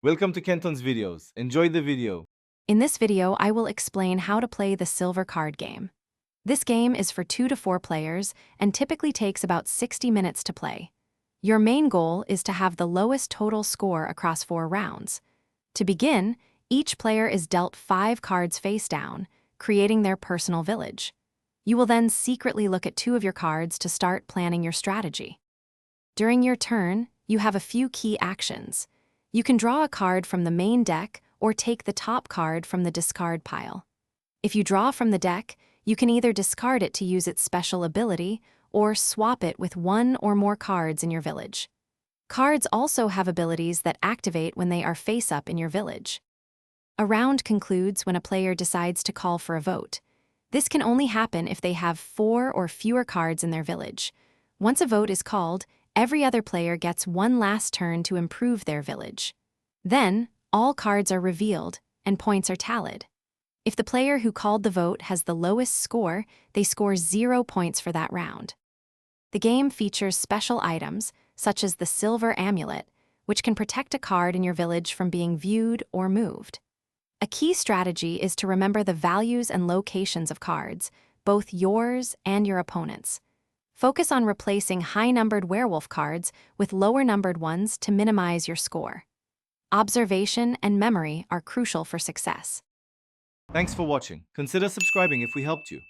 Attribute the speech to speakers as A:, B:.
A: Welcome to Kenton's videos. Enjoy the video.
B: In this video, I will explain how to play the Silver Card Game. This game is for 2 to 4 players and typically takes about 60 minutes to play. Your main goal is to have the lowest total score across 4 rounds. To begin, each player is dealt 5 cards face down, creating their personal village. You will then secretly look at 2 of your cards to start planning your strategy. During your turn, you have a few key actions. You can draw a card from the main deck or take the top card from the discard pile. If you draw from the deck, you can either discard it to use its special ability or swap it with 1 or more cards in your village. Cards also have abilities that activate when they are face-up in your village. A round concludes when a player decides to call for a vote. This can only happen if they have 4 or fewer cards in their village. Once a vote is called, every other player gets one last turn to improve their village. Then, all cards are revealed, and points are tallied. If the player who called the vote has the lowest score, they score 0 points for that round. The game features special items, such as the Silver Amulet, which can protect a card in your village from being viewed or moved. A key strategy is to remember the values and locations of cards, both yours and your opponent's. Focus on replacing high-numbered werewolf cards with lower-numbered ones to minimize your score. Observation and memory are crucial for success.
A: Thanks for watching. Consider subscribing if we helped you.